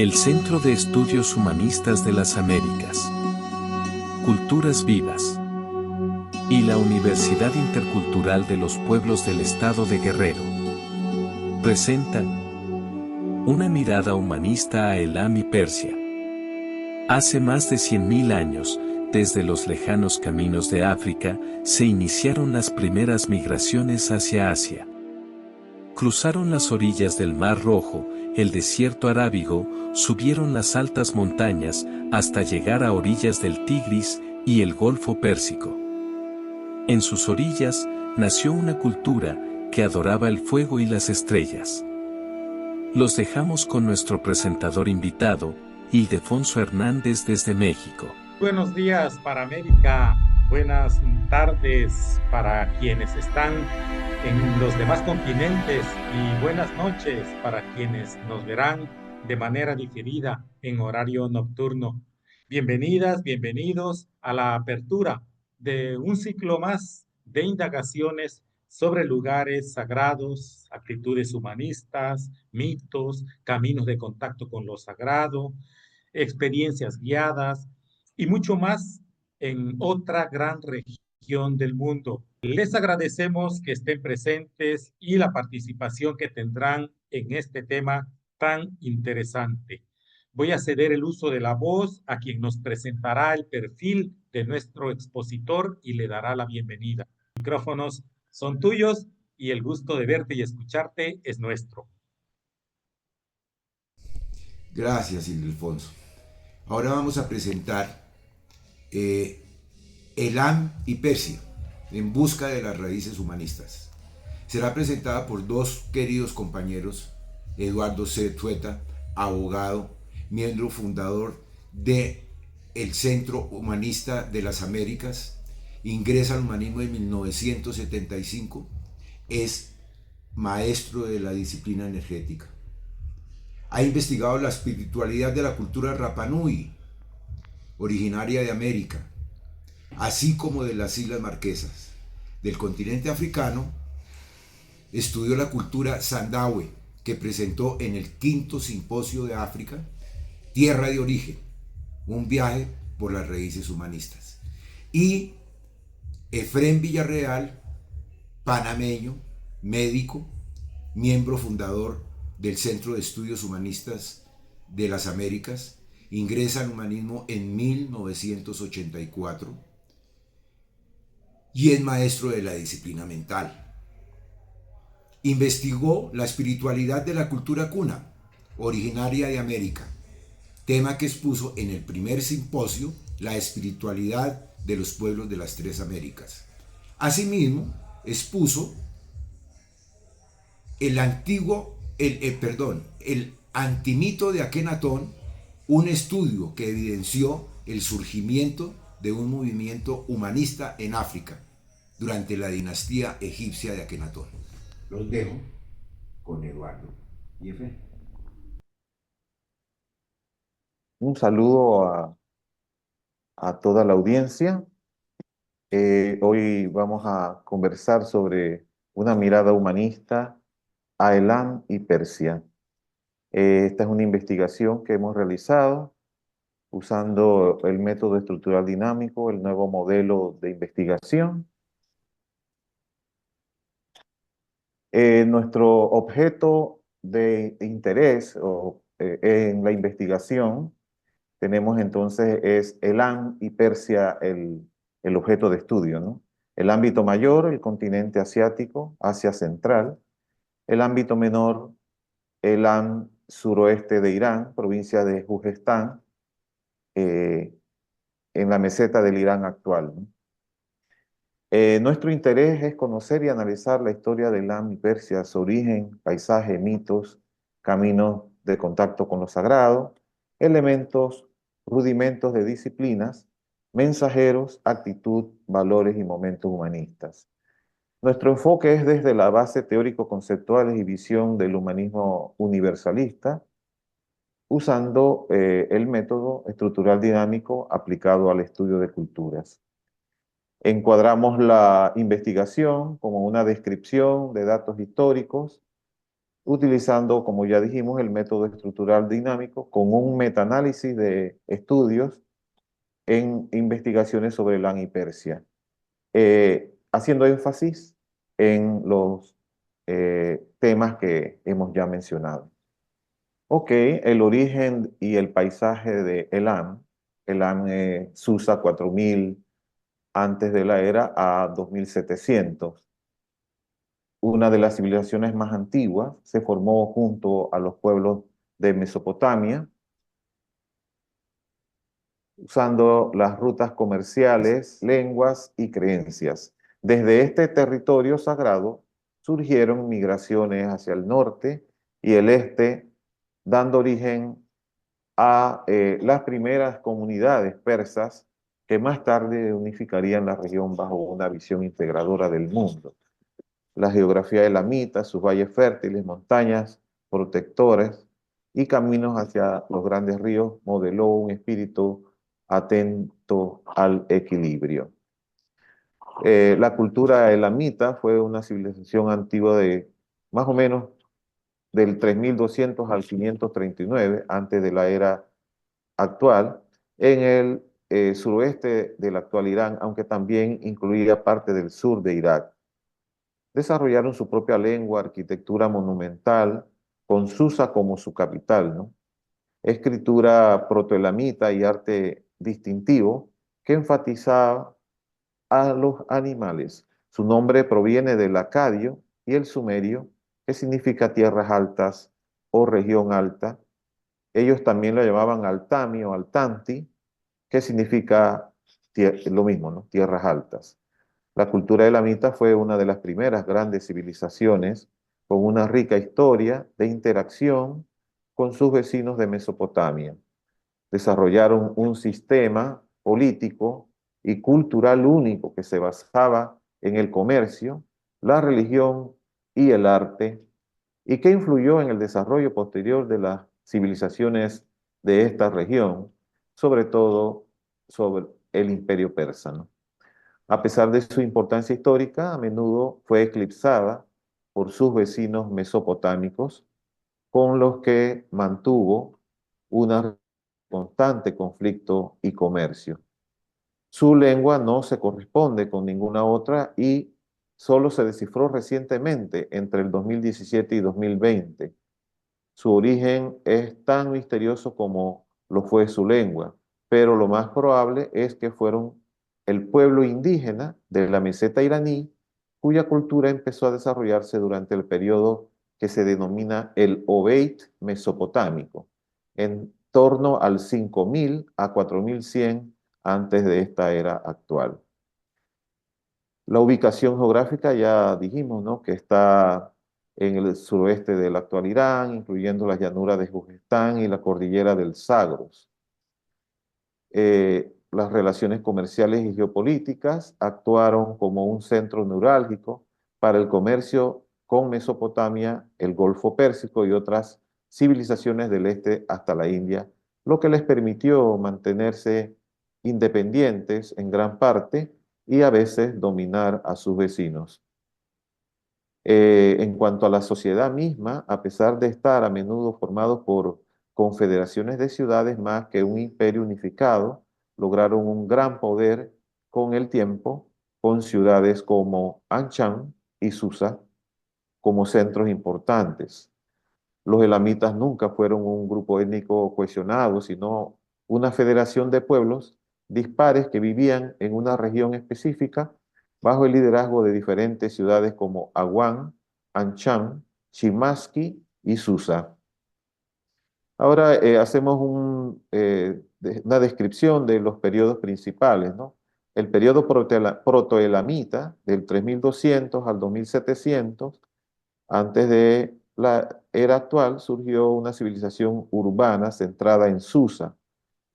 El Centro de Estudios Humanistas de las Américas, Culturas Vivas y la Universidad Intercultural de los Pueblos del Estado de Guerrero presentan una mirada humanista a Elam y Persia. Hace más de 100.000 años, desde los lejanos caminos de África, se iniciaron las primeras migraciones hacia Asia. Cruzaron las orillas del Mar Rojo, el desierto arábigo, subieron las altas montañas, hasta llegar a orillas del Tigris y el Golfo Pérsico. En sus orillas, nació una cultura que adoraba el fuego y las estrellas. Los dejamos con nuestro presentador invitado, Ildefonso Hernández desde México. Buenos días para América, buenas tardes para quienes están en los demás continentes y buenas noches para quienes nos verán de manera diferida en horario nocturno. Bienvenidas, bienvenidos a la apertura de un ciclo más de indagaciones sobre lugares sagrados, actitudes humanistas, mitos, caminos de contacto con lo sagrado, experiencias guiadas y mucho más en otra gran región del mundo. Les agradecemos que estén presentes y la participación que tendrán en este tema tan interesante. Voy a ceder el uso de la voz a quien nos presentará el perfil de nuestro expositor y le dará la bienvenida. Los micrófonos son tuyos y el gusto de verte y escucharte es nuestro. Gracias, Ildefonso. Ahora vamos a presentar Elam y Persia, en busca de las raíces humanistas. Será presentada por dos queridos compañeros, Eduardo Zulueta, abogado, miembro fundador de el Centro Humanista de las Américas, ingresa al humanismo en 1975, es maestro de la disciplina energética. Ha investigado la espiritualidad de la cultura Rapa Nui, originaria de América, así como de las Islas Marquesas. Del continente africano, estudió la cultura Sandawe, que presentó en el quinto simposio de África, Tierra de Origen, un viaje por las raíces humanistas. Y Efrén Villarreal, panameño, médico, miembro fundador del Centro de Estudios Humanistas de las Américas, ingresa al humanismo en 1984 y es maestro de la disciplina mental. Investigó la espiritualidad de la cultura cuna, originaria de América, tema que expuso en el primer simposio, la espiritualidad de los pueblos de las tres Américas. Asimismo, expuso el antimito de Akenatón, un estudio que evidenció el surgimiento de un movimiento humanista en África durante la dinastía egipcia de Akenatón. Los dejo con Eduardo y Efrén. Un saludo a toda la audiencia. Hoy vamos a conversar sobre una mirada humanista a Elam y Persia. Esta es una investigación que hemos realizado usando el método estructural dinámico, el nuevo modelo de investigación. Nuestro objeto de interés en la investigación tenemos entonces es Elam y Persia el objeto de estudio, ¿no? El ámbito mayor, el continente asiático, Asia Central. El ámbito menor, Elam, suroeste de Irán, provincia de Juzestán, en la meseta del Irán actual, ¿no? Nuestro interés es conocer y analizar la historia de Elam y Persia, su origen, paisaje, mitos, caminos de contacto con lo sagrado, elementos, rudimentos de disciplinas, mensajeros, actitud, valores y momentos humanistas. Nuestro enfoque es desde la base teórico-conceptual y visión del humanismo universalista, usando el método estructural dinámico aplicado al estudio de culturas. Encuadramos la investigación como una descripción de datos históricos utilizando, como ya dijimos, el método estructural dinámico con un metaanálisis de estudios en investigaciones sobre Elam y Persia, haciendo énfasis en los temas que hemos ya mencionado. Ok, el origen y el paisaje de Elam. Elam Susa 4000 antes de la era a 2700. Una de las civilizaciones más antiguas, se formó junto a los pueblos de Mesopotamia, usando las rutas comerciales, lenguas y creencias. Desde este territorio sagrado surgieron migraciones hacia el norte y el este, dando origen a las primeras comunidades persas que más tarde unificarían la región bajo una visión integradora del mundo. La geografía elamita, sus valles fértiles, montañas protectores y caminos hacia los grandes ríos modeló un espíritu atento al equilibrio. La cultura elamita fue una civilización antigua de más o menos del 3200 al 539, antes de la era actual, en el suroeste del actual Irán, aunque también incluía parte del sur de Irak. Desarrollaron su propia lengua, arquitectura monumental, con Susa como su capital, ¿no? Escritura protoelamita y arte distintivo que enfatizaba a los animales. Su nombre proviene del acadio y el sumerio, que significa tierras altas o región alta. Ellos también lo llamaban Altami o Altanti, que significa lo mismo, ¿no? Tierras altas. La cultura elamita fue una de las primeras grandes civilizaciones con una rica historia de interacción con sus vecinos de Mesopotamia. Desarrollaron un sistema político y cultural único que se basaba en el comercio, la religión y el arte, y que influyó en el desarrollo posterior de las civilizaciones de esta región, sobre todo sobre el imperio persa, ¿no? A pesar de su importancia histórica, a menudo fue eclipsada por sus vecinos mesopotámicos, con los que mantuvo un constante conflicto y comercio. Su lengua no se corresponde con ninguna otra y solo se descifró recientemente entre el 2017 y 2020. Su origen es tan misterioso como lo fue su lengua, pero lo más probable es que fueron el pueblo indígena de la meseta iraní, cuya cultura empezó a desarrollarse durante el periodo que se denomina el Obeid mesopotámico, en torno al 5000 a 4100 antes de esta era actual. La ubicación geográfica ya dijimos, ¿no? Que está en el suroeste del actual Irán, incluyendo las llanuras de Juzestán y la cordillera del Zagros. Las relaciones comerciales y geopolíticas actuaron como un centro neurálgico para el comercio con Mesopotamia, el Golfo Pérsico y otras civilizaciones del este hasta la India, lo que les permitió mantenerse independientes en gran parte y a veces dominar a sus vecinos. En cuanto a la sociedad misma, a pesar de estar a menudo formados por confederaciones de ciudades más que un imperio unificado, lograron un gran poder con el tiempo, con ciudades como Anshan y Susa como centros importantes. Los elamitas nunca fueron un grupo étnico cohesionado, sino una federación de pueblos dispares que vivían en una región específica bajo el liderazgo de diferentes ciudades como Awan, Anshan, Chimaski y Susa. Ahora hacemos una descripción de los periodos principales, ¿no? El periodo protoelamita, del 3200 al 2700, antes de la era actual, surgió una civilización urbana centrada en Susa.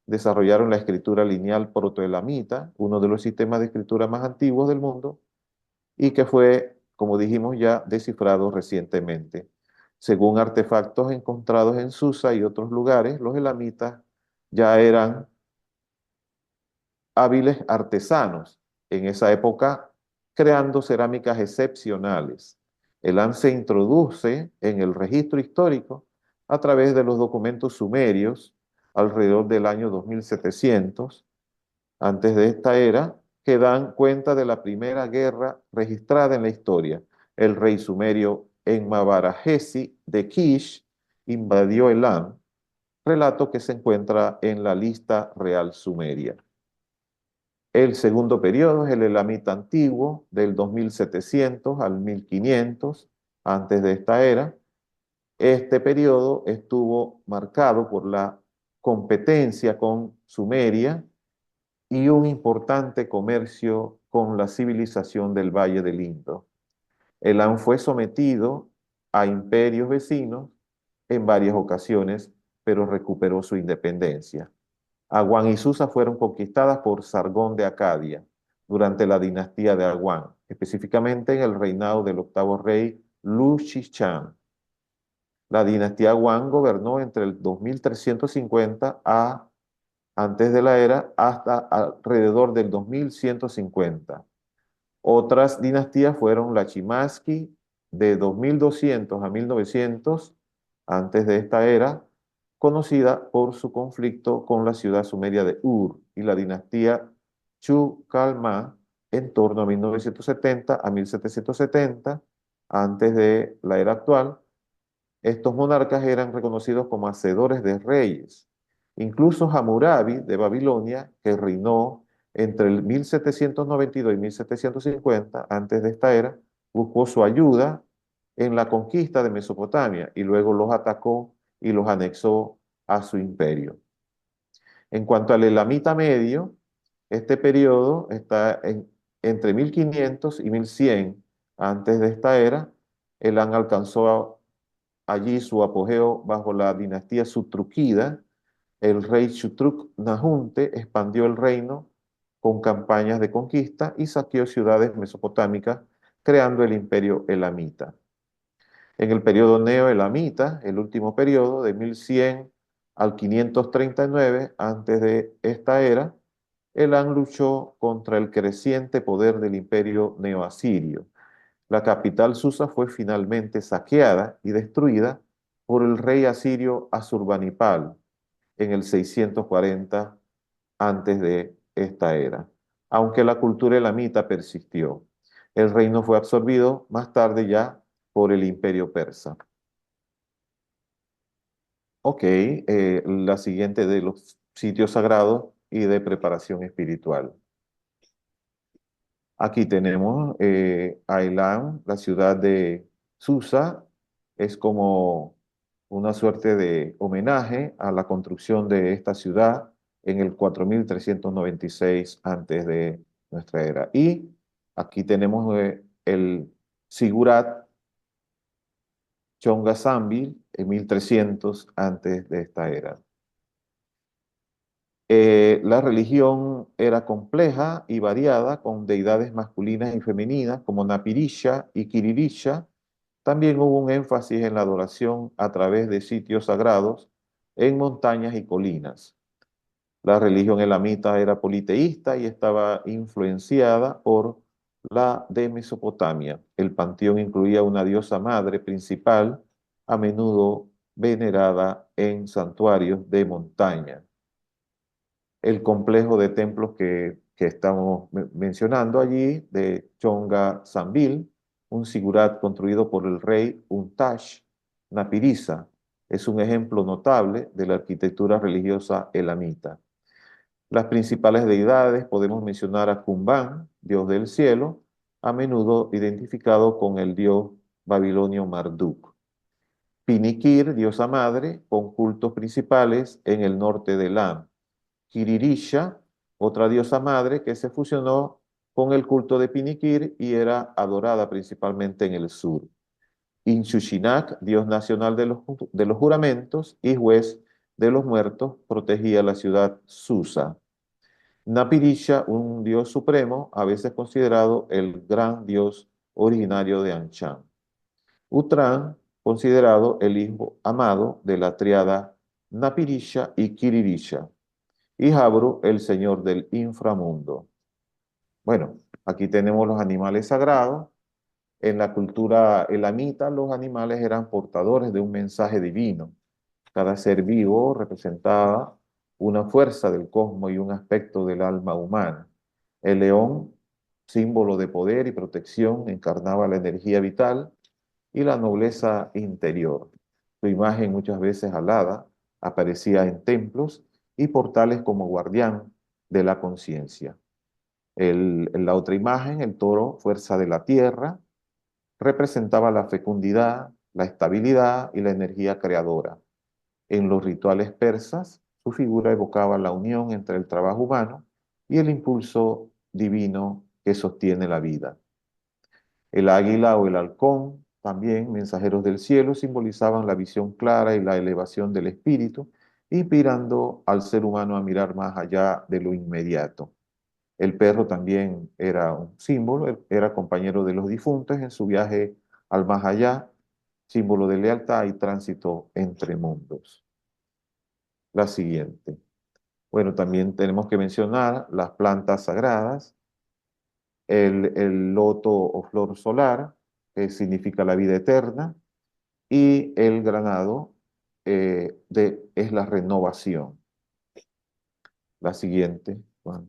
Desarrollaron la escritura lineal protoelamita, uno de los sistemas de escritura más antiguos del mundo, y que fue, como dijimos ya, descifrado recientemente. Según artefactos encontrados en Susa y otros lugares, los elamitas ya eran hábiles artesanos en esa época, creando cerámicas excepcionales. Elam se introduce en el registro histórico a través de los documentos sumerios alrededor del año 2700 antes de esta era, que dan cuenta de la primera guerra registrada en la historia. El rey sumerio Enmabarajesi de Kish invadió Elam, relato que se encuentra en la lista real sumeria. El segundo periodo es el elamita antiguo, del 2700 al 1500 antes de esta era. Este periodo estuvo marcado por la competencia con Sumeria y un importante comercio con la civilización del Valle del Indo. Elam fue sometido a imperios vecinos en varias ocasiones, pero recuperó su independencia. Aguán y Susa fueron conquistadas por Sargón de Acadia durante la dinastía de Aguán, específicamente en el reinado del octavo rey Lu Xixan. La dinastía Aguán gobernó entre el 2350 antes de la era hasta alrededor del 2150. Otras dinastías fueron la Chimaski de 2200 a 1900 antes de esta era, conocida por su conflicto con la ciudad sumeria de Ur, y la dinastía Chu-Kalma en torno a 1970 a 1770 antes de la era actual. Estos monarcas eran reconocidos como hacedores de reyes. Incluso Hammurabi de Babilonia, que reinó entre el 1792 y 1750 antes de esta era, buscó su ayuda en la conquista de Mesopotamia y luego los atacó y los anexó a su imperio. En cuanto al elamita medio, este periodo está entre 1500 y 1100 antes de esta era. Elam alcanzó allí su apogeo bajo la dinastía Sutrukida. El rey Shutruk Nahunte expandió el reino con campañas de conquista y saqueó ciudades mesopotámicas, creando el imperio elamita. En el periodo neo-elamita, el último periodo, de 1100 al 539 antes de esta era, Elam luchó contra el creciente poder del imperio neoasirio. La capital Susa fue finalmente saqueada y destruida por el rey asirio Asurbanipal en el 640 antes de esta era, aunque la cultura elamita persistió. El reino fue absorbido más tarde ya por el imperio persa. Ok, la siguiente de los sitios sagrados y de preparación espiritual. Aquí tenemos a Elam, la ciudad de Susa, es como una suerte de homenaje a la construcción de esta ciudad en el 4396 antes de nuestra era. Y aquí tenemos el Sigurat Chongasambil en 1300 antes de esta era. La religión era compleja y variada, con deidades masculinas y femeninas como Napirisha y Kiririsha. También hubo un énfasis en la adoración a través de sitios sagrados en montañas y colinas. La religión elamita era politeísta y estaba influenciada por la de Mesopotamia. El panteón incluía una diosa madre principal, a menudo venerada en santuarios de montaña. El complejo de templos que estamos mencionando allí, de Chonga Sambil, un sigurat construido por el rey Untash Napirisa, es un ejemplo notable de la arquitectura religiosa elamita. Las principales deidades podemos mencionar a Kumbán, dios del cielo, a menudo identificado con el dios babilonio Marduk. Pinikir, diosa madre, con cultos principales en el norte de Elam. Kiririsha, otra diosa madre que se fusionó con el culto de Pinikir y era adorada principalmente en el sur. Inshushinak, dios nacional de los juramentos y juez de los muertos, protegía la ciudad Susa. Napirisha, un dios supremo, a veces considerado el gran dios originario de Anshan. Utran, considerado el hijo amado de la triada Napirisha y Kiririsha. Y Jabru, el señor del inframundo. Bueno, aquí tenemos los animales sagrados. En la cultura elamita, los animales eran portadores de un mensaje divino. Cada ser vivo representaba una fuerza del cosmos y un aspecto del alma humana. El león, símbolo de poder y protección, encarnaba la energía vital y la nobleza interior. Su imagen, muchas veces alada, aparecía en templos y portales como guardián de la conciencia. La otra imagen, el toro, fuerza de la tierra, representaba la fecundidad, la estabilidad y la energía creadora. En los rituales persas, su figura evocaba la unión entre el trabajo humano y el impulso divino que sostiene la vida. El águila o el halcón, también mensajeros del cielo, simbolizaban la visión clara y la elevación del espíritu, inspirando al ser humano a mirar más allá de lo inmediato. El perro también era un símbolo, era compañero de los difuntos en su viaje al más allá, símbolo de lealtad y tránsito entre mundos. La siguiente. Bueno, también tenemos que mencionar las plantas sagradas, el loto o flor solar, que significa la vida eterna, y el granado es la renovación. La siguiente, Juan.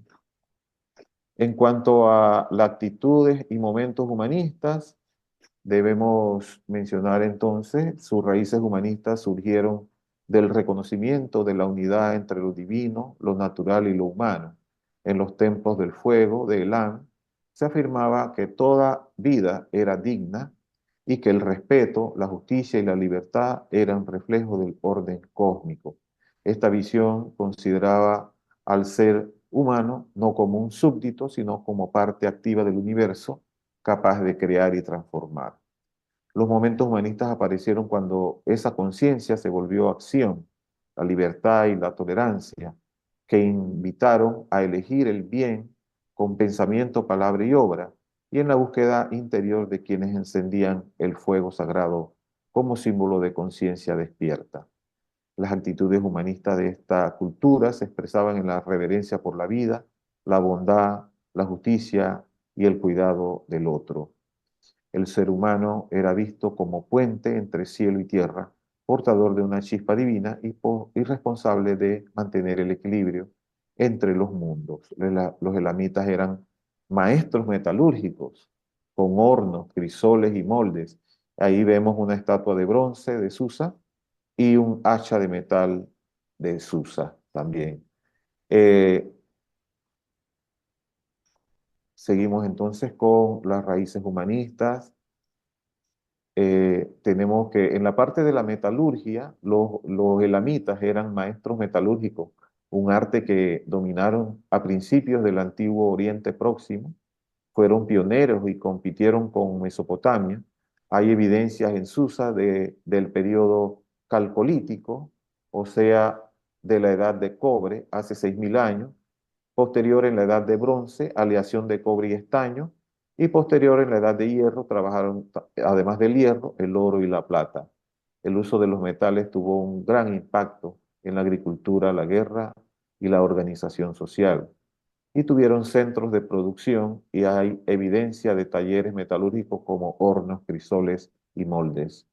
En cuanto a las actitudes y momentos humanistas, debemos mencionar entonces, sus raíces humanistas surgieron del reconocimiento de la unidad entre lo divino, lo natural y lo humano. En los templos del fuego de Elam se afirmaba que toda vida era digna y que el respeto, la justicia y la libertad eran reflejo del orden cósmico. Esta visión consideraba al ser humano no como un súbdito, sino como parte activa del universo, capaz de crear y transformar. Los momentos humanistas aparecieron cuando esa conciencia se volvió acción, la libertad y la tolerancia, que invitaron a elegir el bien con pensamiento, palabra y obra, y en la búsqueda interior de quienes encendían el fuego sagrado como símbolo de conciencia despierta. Las actitudes humanistas de esta cultura se expresaban en la reverencia por la vida, la bondad, la justicia y el cuidado del otro. El ser humano era visto como puente entre cielo y tierra, portador de una chispa divina y responsable de mantener el equilibrio entre los mundos. Los elamitas eran maestros metalúrgicos, con hornos, crisoles y moldes. Ahí vemos una estatua de bronce de Susa y un hacha de metal de Susa también. Eh, Seguimos entonces con las raíces humanistas. Tenemos que en la parte de la metalurgia, los elamitas eran maestros metalúrgicos, un arte que dominaron a principios del antiguo Oriente Próximo, fueron pioneros y compitieron con Mesopotamia. Hay evidencias en Susa del periodo calcolítico, o sea, de la edad de cobre, hace 6.000 años, posterior en la edad de bronce, aleación de cobre y estaño, y posterior en la edad de hierro trabajaron, además del hierro, el oro y la plata. El uso de los metales tuvo un gran impacto en la agricultura, la guerra y la organización social. Y tuvieron centros de producción y hay evidencia de talleres metalúrgicos como hornos, crisoles y moldes.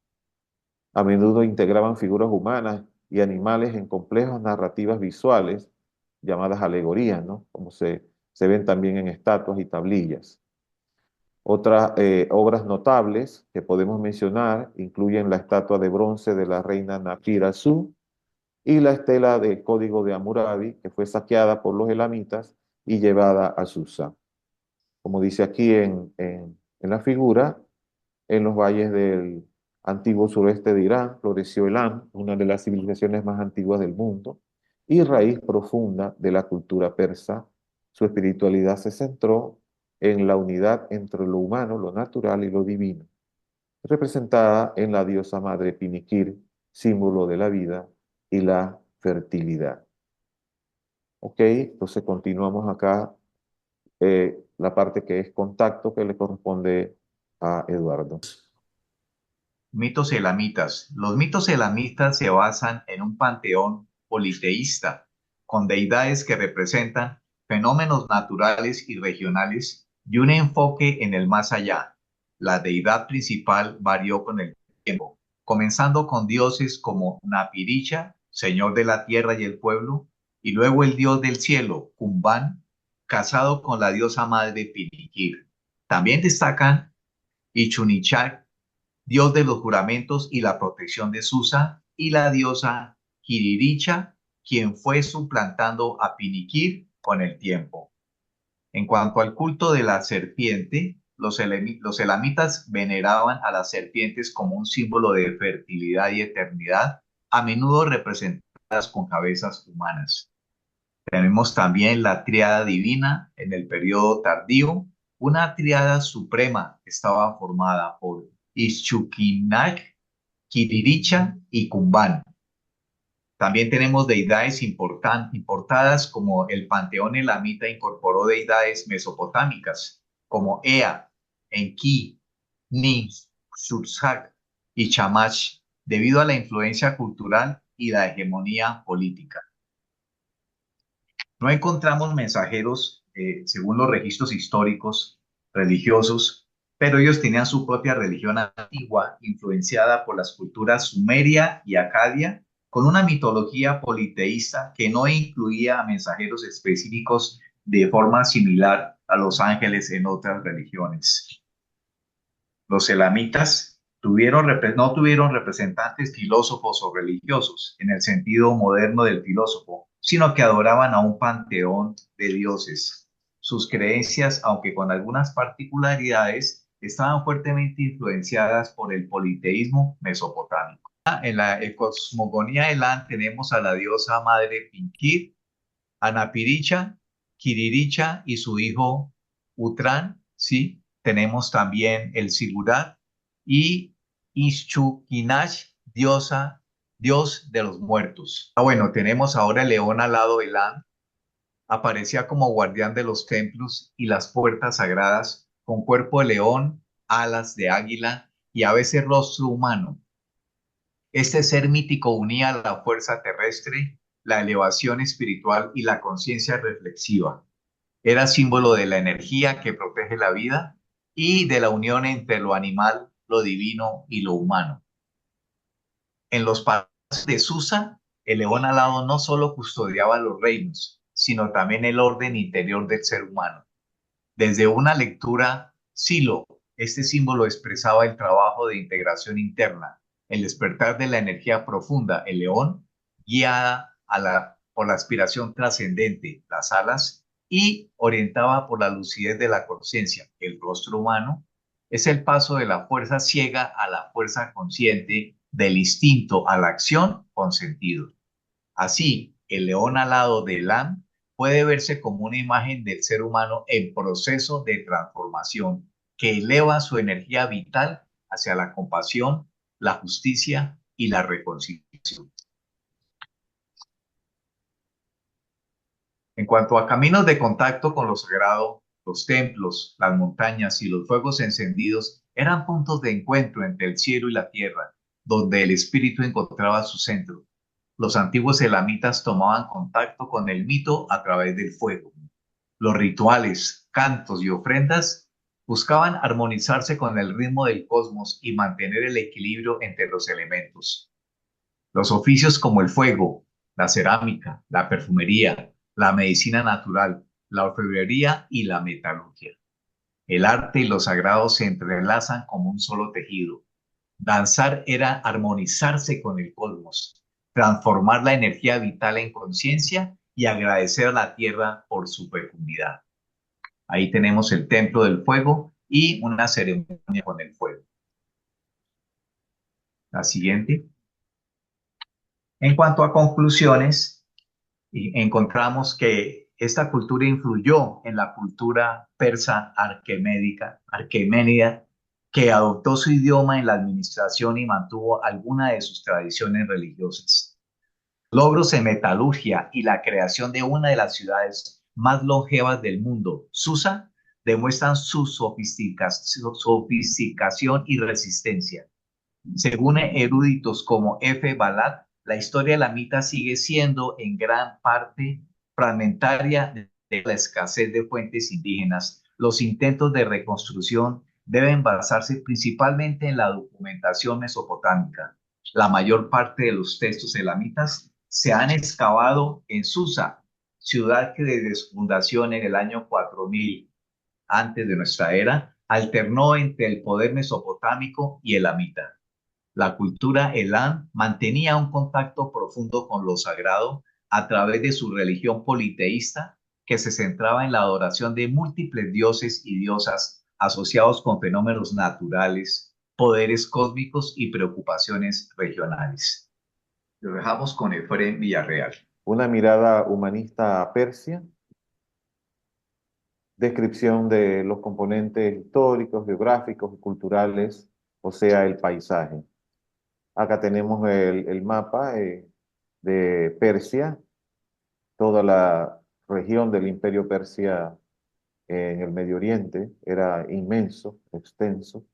A menudo integraban figuras humanas y animales en complejas narrativas visuales llamadas alegorías, ¿no? Como se ven también en estatuas y tablillas. Otras obras notables que podemos mencionar incluyen la estatua de bronce de la reina Nafira-Su y la estela del Código de Hammurabi, que fue saqueada por los elamitas y llevada a Susa. Como dice aquí en la figura, en los valles del antiguo sureste de Irán floreció Elam, una de las civilizaciones más antiguas del mundo, y raíz profunda de la cultura persa. Su espiritualidad se centró en la unidad entre lo humano, lo natural y lo divino, representada en la diosa madre Piniquir, símbolo de la vida y la fertilidad. Ok, entonces continuamos acá la parte que es contacto que le corresponde a Eduardo. Mitos elamitas. Los mitos elamitas se basan en un panteón politeísta, con deidades que representan fenómenos naturales y regionales y un enfoque en el más allá. La deidad principal varió con el tiempo, comenzando con dioses como Napiricha, señor de la tierra y el pueblo, y luego el dios del cielo, Kumbán, casado con la diosa madre Piniquir. También destacan Ichunichak, dios de los juramentos y la protección de Susa, y la diosa Kiriricha, quien fue suplantando a Piniquir con el tiempo. En cuanto al culto de la serpiente, los elamitas veneraban a las serpientes como un símbolo de fertilidad y eternidad, a menudo representadas con cabezas humanas. Tenemos también la tríada divina en el periodo tardío. Una tríada suprema estaba formada por Ixchuquinac, Quiriricha y Cumbán. También tenemos deidades importadas, como el panteón elamita incorporó deidades mesopotámicas como Ea, Enki, Nin, Sursak y Shamash, debido a la influencia cultural y la hegemonía política. No encontramos mensajeros, según los registros históricos religiosos, pero ellos tenían su propia religión antigua, influenciada por las culturas sumeria y acadia, con una mitología politeísta que no incluía a mensajeros específicos de forma similar a los ángeles en otras religiones. Los elamitas no tuvieron representantes filósofos o religiosos en el sentido moderno del filósofo, sino que adoraban a un panteón de dioses. Sus creencias, aunque con algunas particularidades, estaban fuertemente influenciadas por el politeísmo mesopotámico. En la cosmogonía Elam tenemos a la diosa madre Pinkir, a Napiricha, Kiriricha y su hijo Utrán, ¿sí? Tenemos también el Sigurat y Ixchuquinach, dios de los muertos. Bueno, tenemos ahora el león alado Elam. Aparecía como guardián de los templos y las puertas sagradas, con cuerpo de león, alas de águila y a veces rostro humano. Este ser mítico unía la fuerza terrestre, la elevación espiritual y la conciencia reflexiva. Era símbolo de la energía que protege la vida y de la unión entre lo animal, lo divino y lo humano. En los palacios de Susa, el león alado no solo custodiaba los reinos, sino también el orden interior del ser humano. Desde una lectura silo, este símbolo expresaba el trabajo de integración interna, el despertar de la energía profunda, el león, guiada por la aspiración trascendente, las alas, y orientada por la lucidez de la conciencia, el rostro humano. Es el paso de la fuerza ciega a la fuerza consciente, del instinto a la acción con sentido. Así, el león alado de Elam puede verse como una imagen del ser humano en proceso de transformación, que eleva su energía vital hacia la compasión, la justicia y la reconciliación. En cuanto a caminos de contacto con lo sagrado, los templos, las montañas y los fuegos encendidos eran puntos de encuentro entre el cielo y la tierra, donde el espíritu encontraba su centro. Los antiguos elamitas tomaban contacto con el mito a través del fuego. Los rituales, cantos y ofrendas buscaban armonizarse con el ritmo del cosmos y mantener el equilibrio entre los elementos. Los oficios como el fuego, la cerámica, la perfumería, la medicina natural, la orfebrería y la metalurgia. El arte y lo sagrado se entrelazan como un solo tejido. Danzar era armonizarse con el cosmos, transformar la energía vital en conciencia y agradecer a la tierra por su fecundidad. Ahí tenemos el templo del fuego y una ceremonia con el fuego. La siguiente. En cuanto a conclusiones, encontramos que esta cultura influyó en la cultura persa arqueménida, que adoptó su idioma en la administración y mantuvo alguna de sus tradiciones religiosas. Logros en metalurgia y la creación de una de las ciudades más longevas del mundo, Susa, demuestran su sofisticación y resistencia. Según eruditos como F. Balat, la historia elamita sigue siendo en gran parte fragmentaria de la escasez de fuentes indígenas, los intentos de reconstrucción deben basarse principalmente en la documentación mesopotámica. La mayor parte de los textos elamitas se han excavado en Susa, ciudad que desde su fundación en el año 4000 antes de nuestra era, alternó entre el poder mesopotámico y elamita. La cultura elam mantenía un contacto profundo con lo sagrado a través de su religión politeísta que se centraba en la adoración de múltiples dioses y diosas asociados con fenómenos naturales, poderes cósmicos y preocupaciones regionales. Lo dejamos con Efrén Villarreal. Una mirada humanista a Persia, descripción de los componentes históricos, geográficos y culturales, o sea, el paisaje. Acá tenemos el mapa de Persia, toda la región del Imperio Persia en el Medio Oriente, era inmenso, extenso.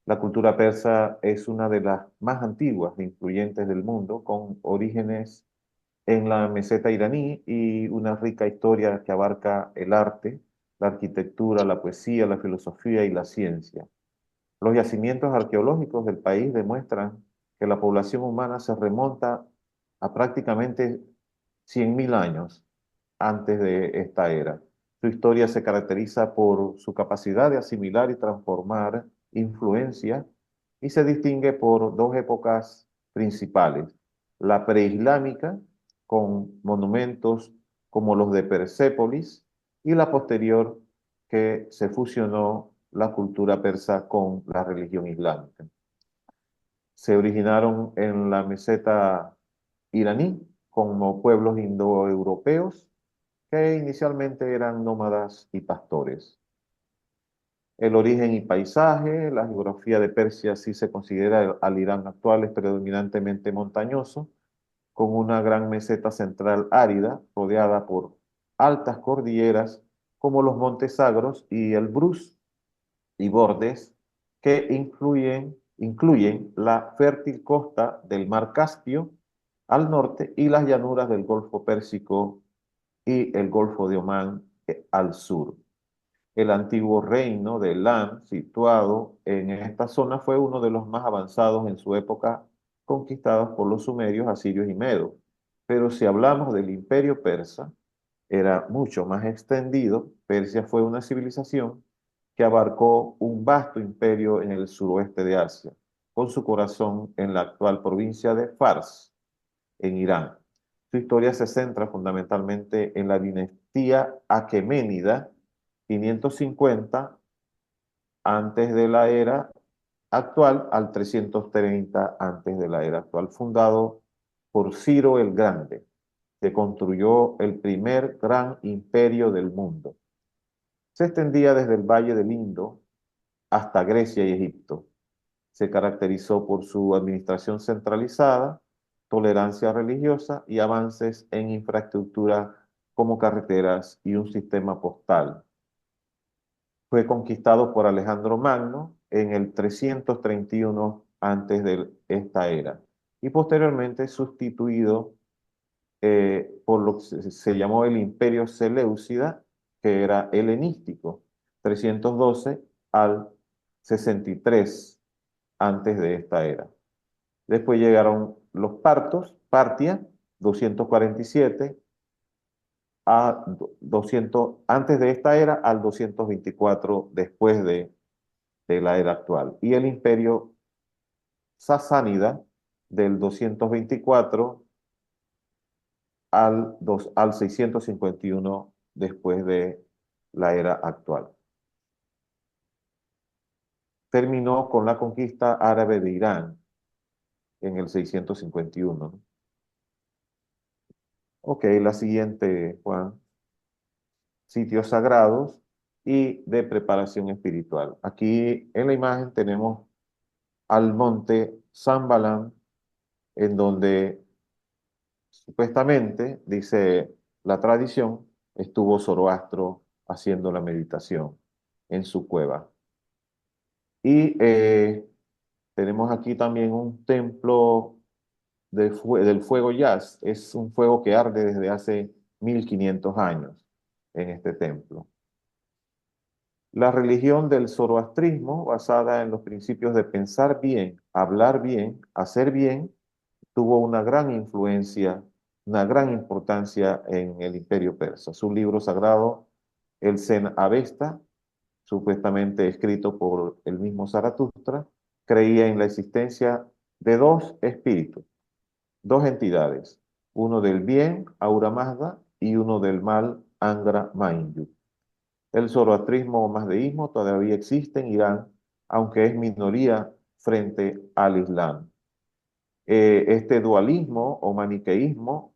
La cultura persa es una de las más antiguas e influyentes del mundo, con orígenes en la meseta iraní y una rica historia que abarca el arte, la arquitectura, la poesía, la filosofía y la ciencia. Los yacimientos arqueológicos del país demuestran que la población humana se remonta a prácticamente 100.000 años antes de esta era. Su historia se caracteriza por su capacidad de asimilar y transformar influencia y se distingue por dos épocas principales: la preislámica, con monumentos como los de Persépolis, y la posterior, que se fusionó la cultura persa con la religión islámica. Se originaron en la meseta iraní como pueblos indoeuropeos que inicialmente eran nómadas y pastores. El origen y paisaje: la geografía de Persia sí se considera al Irán actual es predominantemente montañoso, con una gran meseta central árida rodeada por altas cordilleras como los Montes Zagros y el Brus, y bordes que incluyen la fértil costa del Mar Caspio al norte y las llanuras del Golfo Pérsico y el Golfo de Omán al sur. El antiguo reino de Elam, situado en esta zona, fue uno de los más avanzados en su época, conquistados por los sumerios, asirios y medos. Pero si hablamos del imperio persa, era mucho más extendido. Persia fue una civilización que abarcó un vasto imperio en el suroeste de Asia, con su corazón en la actual provincia de Fars, en Irán. Su historia se centra fundamentalmente en la dinastía aqueménida, 550 antes de la era actual al 330 antes de la era actual, fundado por Ciro el Grande, que construyó el primer gran imperio del mundo. Se extendía desde el Valle del Indo hasta Grecia y Egipto. Se caracterizó por su administración centralizada, tolerancia religiosa y avances en infraestructura como carreteras y un sistema postal. Fue conquistado por Alejandro Magno en el 331 antes de esta era y posteriormente sustituido por lo que se llamó el Imperio Seleucida, que era helenístico, 312 al 63 antes de esta era. Después llegaron los Partia, 247 a 200 antes de esta era al 224 después de la era actual. Y el Imperio Sasánida, del 224 al 651 después de la era actual. Terminó con la conquista árabe de Irán en el 651. Ok, la siguiente, Juan. Sitios sagrados y de preparación espiritual. Aquí en la imagen tenemos al monte Zambalán, en donde supuestamente, dice la tradición, estuvo Zoroastro haciendo la meditación en su cueva. Y tenemos aquí también un templo del fuego Yaz. Es un fuego que arde desde hace 1500 años en este templo. La religión del zoroastrismo, basada en los principios de pensar bien, hablar bien, hacer bien, tuvo una gran influencia, una gran importancia en el Imperio Persa. Su libro sagrado, el Zen Avesta, supuestamente escrito por el mismo Zaratustra, creía en la existencia de dos espíritus, dos entidades, uno del bien, Ahura Mazda, y uno del mal, Angra Mainyu. El zoroastrismo o mazdeísmo todavía existe en Irán, aunque es minoría frente al Islam. Este dualismo o maniqueísmo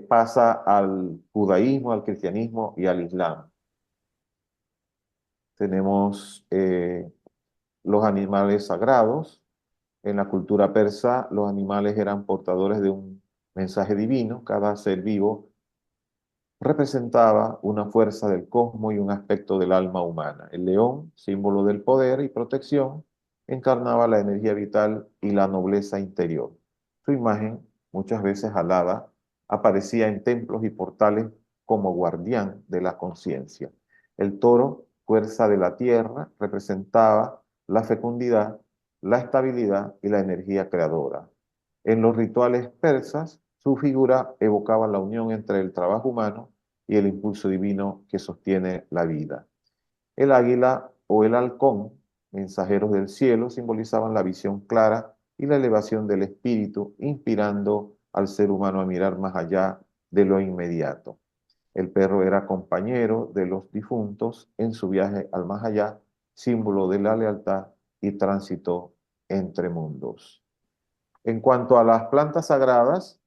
pasa al judaísmo, al cristianismo y al islam. Tenemos los animales sagrados. En la cultura persa, los animales eran portadores de un mensaje divino. Cada ser vivo representaba una fuerza del cosmos y un aspecto del alma humana. El león, símbolo del poder y protección, encarnaba la energía vital y la nobleza interior. Su imagen, muchas veces alada, aparecía en templos y portales como guardián de la conciencia. El toro, fuerza de la tierra, representaba la fecundidad, la estabilidad y la energía creadora. En los rituales persas, su figura evocaba la unión entre el trabajo humano y el impulso divino que sostiene la vida. El águila o el halcón, mensajeros del cielo, simbolizaban la visión clara y la elevación del espíritu, inspirando al ser humano a mirar más allá de lo inmediato. El perro era compañero de los difuntos en su viaje al más allá, símbolo de la lealtad y tránsito entre mundos. En cuanto a las plantas sagradas,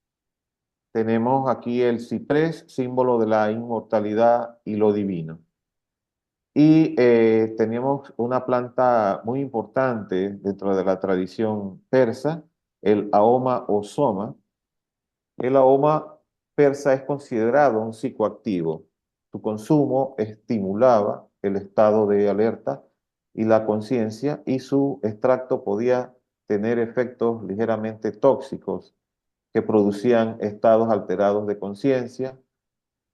tenemos aquí el ciprés, símbolo de la inmortalidad y lo divino. Y tenemos una planta muy importante dentro de la tradición persa, el Ahoma o Soma. El Ahoma persa es considerado un psicoactivo. Su consumo estimulaba el estado de alerta y la conciencia, y su extracto podía tener efectos ligeramente tóxicos que producían estados alterados de conciencia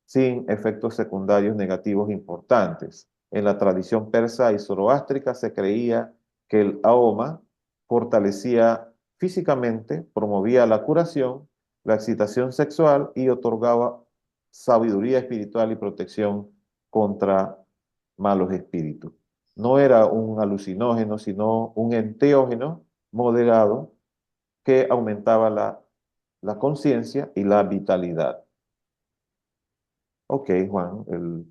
sin efectos secundarios negativos importantes. En la tradición persa y zoroástrica se creía que el ahoma fortalecía físicamente, promovía la curación, la excitación sexual y otorgaba sabiduría espiritual y protección contra malos espíritus. No era un alucinógeno, sino un enteógeno moderado que aumentaba la conciencia y la vitalidad. Ok, Juan, el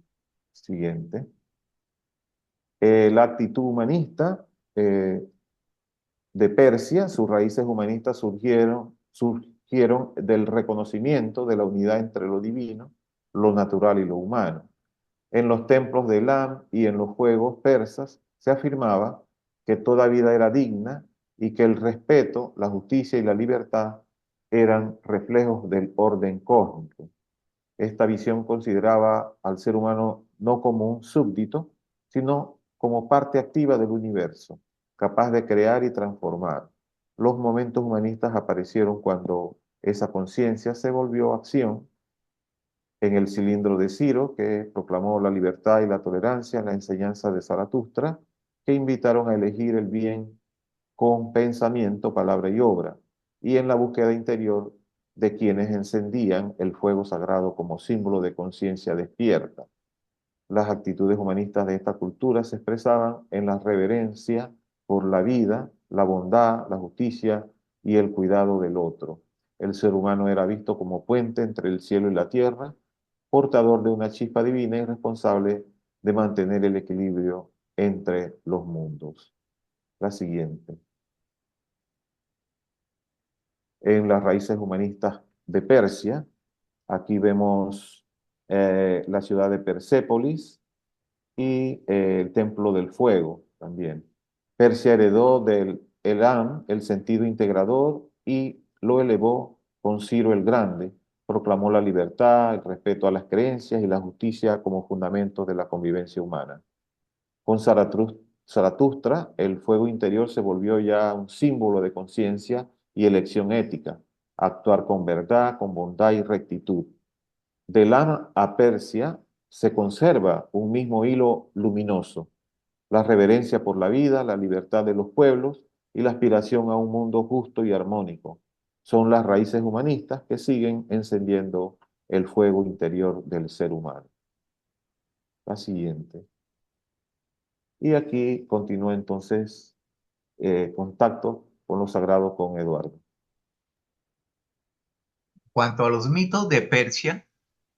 siguiente. La actitud humanista de Persia, sus raíces humanistas surgieron del reconocimiento de la unidad entre lo divino, lo natural y lo humano. En los templos de Elam y en los juegos persas se afirmaba que toda vida era digna y que el respeto, la justicia y la libertad eran reflejos del orden cósmico. Esta visión consideraba al ser humano no como un súbdito, sino como parte activa del universo, capaz de crear y transformar. Los momentos humanistas aparecieron cuando esa conciencia se volvió acción en el cilindro de Ciro, que proclamó la libertad y la tolerancia en la enseñanza de Zaratustra, que invitaron a elegir el bien con pensamiento, palabra y obra, y en la búsqueda interior de quienes encendían el fuego sagrado como símbolo de conciencia despierta. Las actitudes humanistas de esta cultura se expresaban en la reverencia por la vida, la bondad, la justicia y el cuidado del otro. El ser humano era visto como puente entre el cielo y la tierra, portador de una chispa divina y responsable de mantener el equilibrio entre los mundos. La siguiente. En las raíces humanistas de Persia, aquí vemos la ciudad de Persépolis y el Templo del Fuego también. Persia heredó del Elam el sentido integrador y lo elevó con Ciro el Grande. Proclamó la libertad, el respeto a las creencias y la justicia como fundamentos de la convivencia humana. Con Zaratustra, el fuego interior se volvió ya un símbolo de conciencia y elección ética, actuar con verdad, con bondad y rectitud. De Elam a Persia se conserva un mismo hilo luminoso: la reverencia por la vida, la libertad de los pueblos y la aspiración a un mundo justo y armónico. Son las raíces humanistas que siguen encendiendo el fuego interior del ser humano. La siguiente. Y aquí continúa entonces contacto con lo sagrado con Eduardo. Cuanto a los mitos de Persia,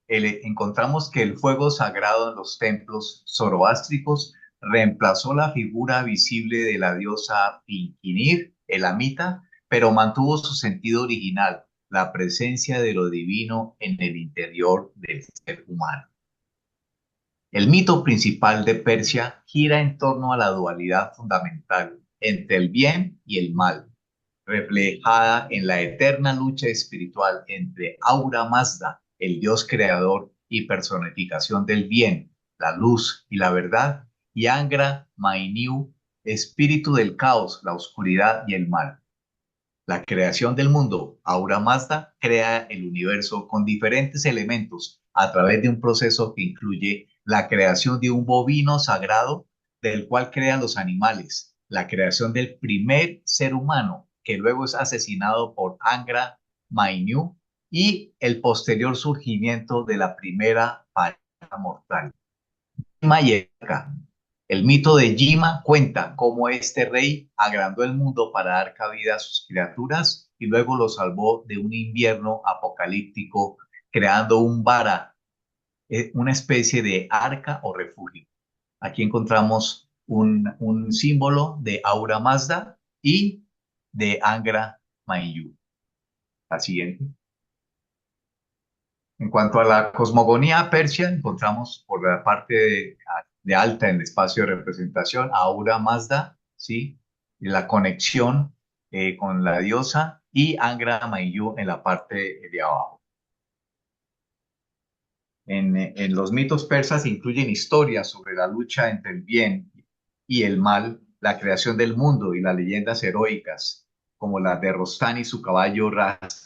encontramos que el fuego sagrado en los templos zoroástricos reemplazó la figura visible de la diosa Pinkinir, elamita, pero mantuvo su sentido original, la presencia de lo divino en el interior del ser humano. El mito principal de Persia gira en torno a la dualidad fundamental entre el bien y el mal, reflejada en la eterna lucha espiritual entre Ahura Mazda, el dios creador y personificación del bien, la luz y la verdad, y Angra Mainyu, espíritu del caos, la oscuridad y el mal. La creación del mundo, Ahura Mazda crea el universo con diferentes elementos a través de un proceso que incluye la creación de un bovino sagrado del cual crea los animales, la creación del primer ser humano que luego es asesinado por Angra Mainyu y el posterior surgimiento de la primera pareja mortal. Mayeka. El mito de Yima cuenta cómo este rey agrandó el mundo para dar cabida a sus criaturas y luego lo salvó de un invierno apocalíptico, creando un vara, una especie de arca o refugio. Aquí encontramos un símbolo de Ahura Mazda y de Angra Mainyu. La siguiente. En cuanto a la cosmogonía persia, encontramos por la parte de alta en el espacio de representación a Ahura Mazda, ¿sí? Y la conexión con la diosa, y Angra Mainyu en la parte de abajo. En los mitos persas incluyen historias sobre la lucha entre el bien y el mal, la creación del mundo y las leyendas heroicas, como la de Rostán y su caballo Ras.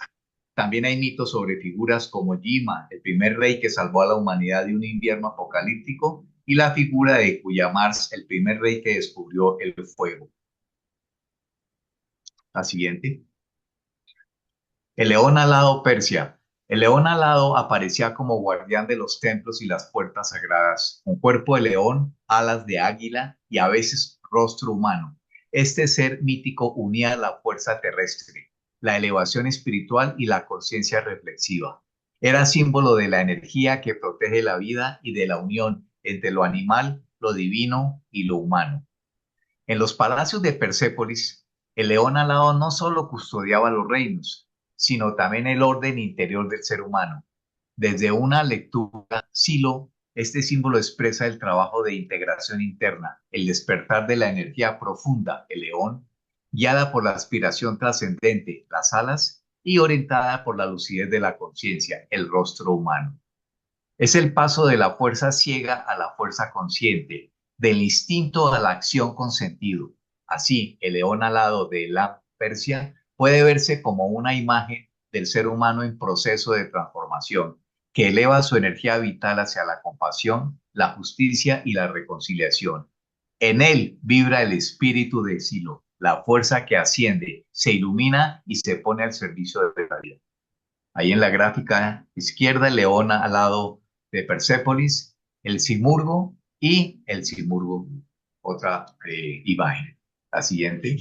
También hay mitos sobre figuras como Yima, el primer rey que salvó a la humanidad de un invierno apocalíptico, y la figura de Cuyamars, el primer rey que descubrió el fuego. La siguiente. El león alado Persia. El león alado aparecía como guardián de los templos y las puertas sagradas, con cuerpo de león, alas de águila y a veces rostro humano. Este ser mítico unía la fuerza terrestre, la elevación espiritual y la conciencia reflexiva. Era símbolo de la energía que protege la vida y de la unión entre lo animal, lo divino y lo humano. En los palacios de Persépolis, el león alado no solo custodiaba los reinos, sino también el orden interior del ser humano. Desde una lectura silo, este símbolo expresa el trabajo de integración interna, el despertar de la energía profunda, el león, guiada por la aspiración trascendente, las alas, y orientada por la lucidez de la conciencia, el rostro humano. Es el paso de la fuerza ciega a la fuerza consciente, del instinto a la acción con sentido. Así, el león alado de la Persia puede verse como una imagen del ser humano en proceso de transformación, que eleva su energía vital hacia la compasión, la justicia y la reconciliación. En él vibra el espíritu de Silo, la fuerza que asciende, se ilumina y se pone al servicio de la vida. Ahí en la gráfica izquierda, el león alado de Persépolis, el simurgo y el simurgo, otra imagen. La siguiente.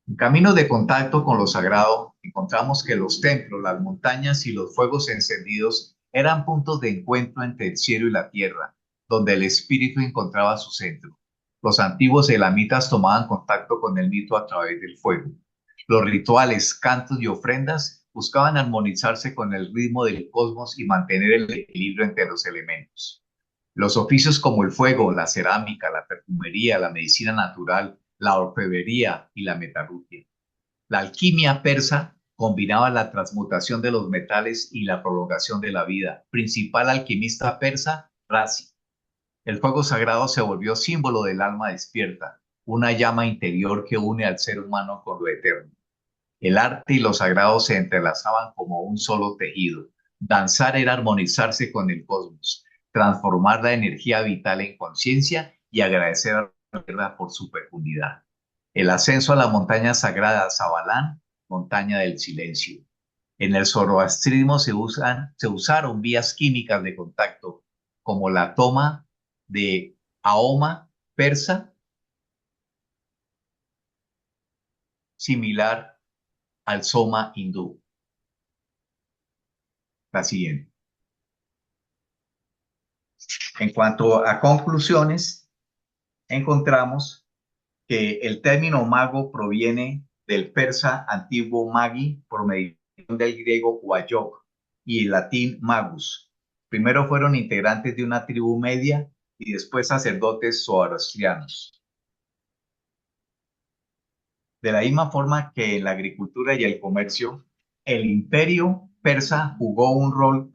En camino de contacto con lo sagrado, encontramos que los templos, las montañas y los fuegos encendidos eran puntos de encuentro entre el cielo y la tierra, donde el espíritu encontraba su centro. Los antiguos elamitas tomaban contacto con el mito a través del fuego. Los rituales, cantos y ofrendas buscaban armonizarse con el ritmo del cosmos y mantener el equilibrio entre los elementos. Los oficios como el fuego, la cerámica, la perfumería, la medicina natural, la orfebrería y la metalurgia. La alquimia persa combinaba la transmutación de los metales y la prolongación de la vida. Principal alquimista persa, Razi. El fuego sagrado se volvió símbolo del alma despierta, una llama interior que une al ser humano con lo eterno. El arte y lo sagrado se entrelazaban como un solo tejido, Danzar era armonizarse con el cosmos, transformar la energía vital en conciencia y agradecer a la tierra por su fecundidad. El ascenso a la montaña sagrada Zabalán, montaña del silencio. En el zoroastrismo se usaron vías químicas de contacto, como la toma de Ahoma persa, similar al soma hindú. La siguiente. En cuanto a conclusiones, encontramos que el término mago proviene del persa antiguo magi por mediación del griego wayok y el latín magus. Primero fueron integrantes de una tribu media y después sacerdotes zoroastrianos. De la misma forma que en la agricultura y el comercio, el imperio persa jugó un rol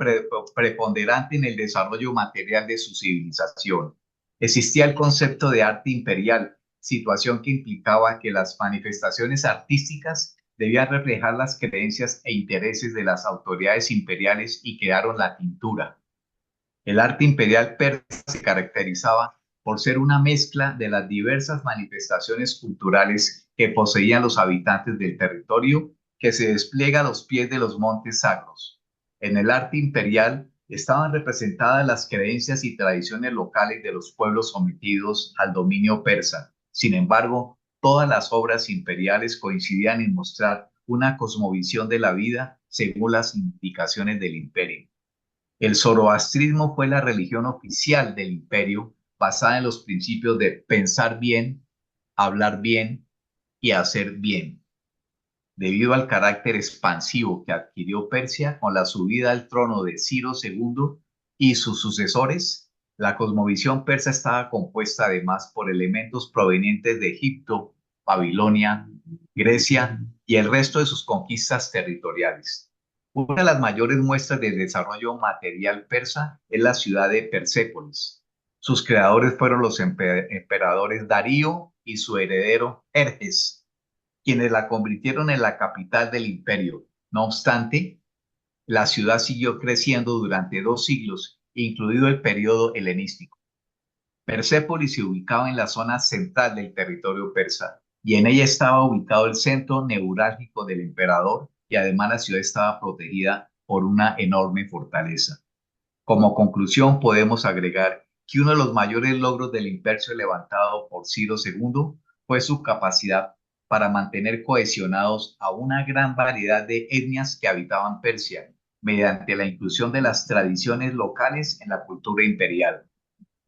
preponderante en el desarrollo material de su civilización. Existía el concepto de arte imperial, situación que implicaba que las manifestaciones artísticas debían reflejar las creencias e intereses de las autoridades imperiales y crearon la pintura. El arte imperial persa se caracterizaba por ser una mezcla de las diversas manifestaciones culturales que poseían los habitantes del territorio que se despliega a los pies de los montes sacros. En el arte imperial estaban representadas las creencias y tradiciones locales de los pueblos sometidos al dominio persa. Sin embargo, todas las obras imperiales coincidían en mostrar una cosmovisión de la vida según las indicaciones del imperio. El zoroastrismo fue la religión oficial del imperio, basada en los principios de pensar bien, hablar bien y hacer bien. Debido al carácter expansivo que adquirió Persia con la subida al trono de Ciro II y sus sucesores, la cosmovisión persa estaba compuesta además por elementos provenientes de Egipto, Babilonia, Grecia y el resto de sus conquistas territoriales. Una de las mayores muestras del desarrollo material persa es la ciudad de Persépolis. Sus creadores fueron los emperadores Darío y su heredero Jerjes, quienes la convirtieron en la capital del imperio. No obstante, la ciudad siguió creciendo durante 2 siglos, incluido el periodo helenístico. Persépolis se ubicaba en la zona central del territorio persa y en ella estaba ubicado el centro neurálgico del emperador y además la ciudad estaba protegida por una enorme fortaleza. Como conclusión, podemos agregar que uno de los mayores logros del imperio levantado por Ciro II fue su capacidad para mantener cohesionados a una gran variedad de etnias que habitaban Persia, mediante la inclusión de las tradiciones locales en la cultura imperial.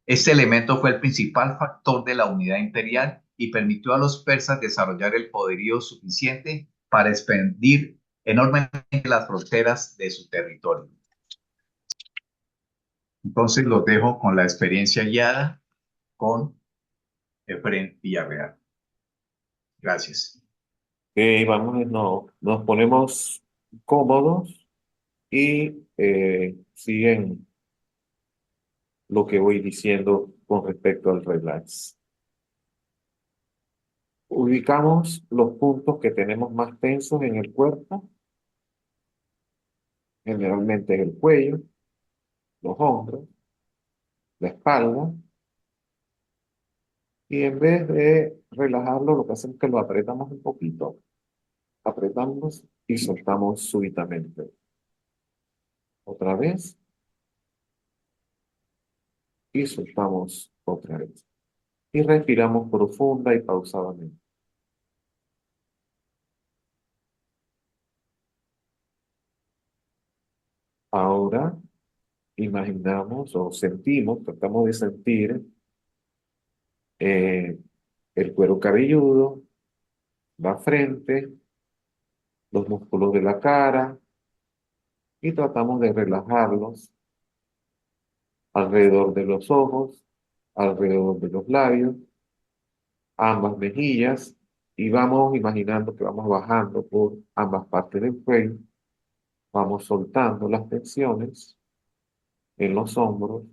Este elemento fue el principal factor de la unidad imperial y permitió a los persas desarrollar el poderío suficiente para expandir enormemente las fronteras de su territorio. Entonces los dejo con la experiencia guiada con Efren Villarreal. Gracias. Vamos, nos ponemos cómodos y siguen lo que voy diciendo con respecto al relax. Ubicamos los puntos que tenemos más tensos en el cuerpo, generalmente el cuello, los hombros, la espalda, y en vez de relajarlo, lo que hacemos es que lo apretamos un poquito, apretamos y soltamos súbitamente. Otra vez, y soltamos otra vez. Y respiramos profunda y pausadamente. Ahora imaginamos o sentimos, tratamos de sentir eh, el cuero cabelludo, la frente, los músculos de la cara y tratamos de relajarlos alrededor de los ojos, alrededor de los labios, ambas mejillas y vamos imaginando que vamos bajando por ambas partes del cuello, vamos soltando las tensiones en los hombros,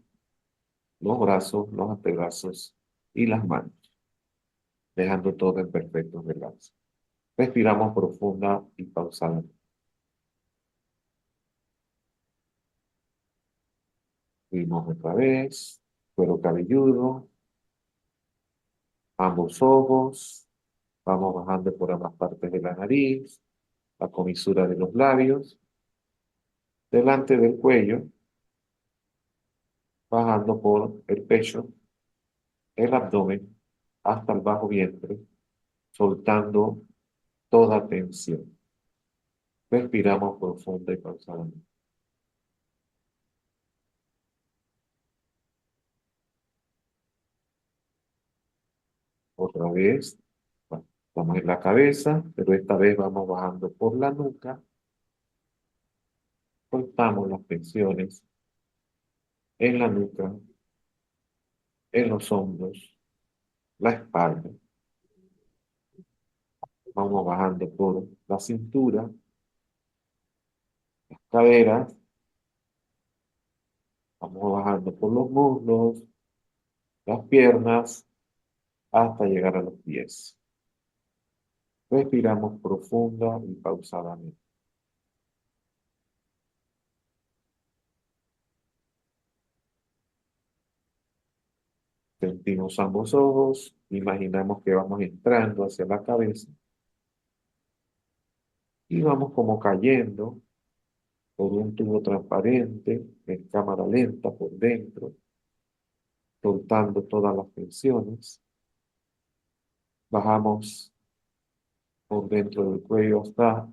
los brazos, los antebrazos y las manos, dejando todo en perfecto relax. Respiramos profunda y pausadamente. Subimos otra vez, cuero cabelludo, ambos ojos, vamos bajando por ambas partes de la nariz, la comisura de los labios, delante del cuello, bajando por el pecho, el abdomen, hasta el bajo vientre, soltando toda tensión. Respiramos profunda y pausadamente. Otra vez, bueno, estamos en la cabeza, pero esta vez vamos bajando por la nuca, soltamos las tensiones en la nuca, en los hombros, la espalda. Vamos bajando por la cintura, las caderas, vamos bajando por los muslos, las piernas, hasta llegar a los pies. Respiramos profunda y pausadamente. Sentimos ambos ojos, imaginamos que vamos entrando hacia la cabeza y vamos como cayendo por un tubo transparente en cámara lenta por dentro, soltando todas las tensiones. Bajamos por dentro del cuello hasta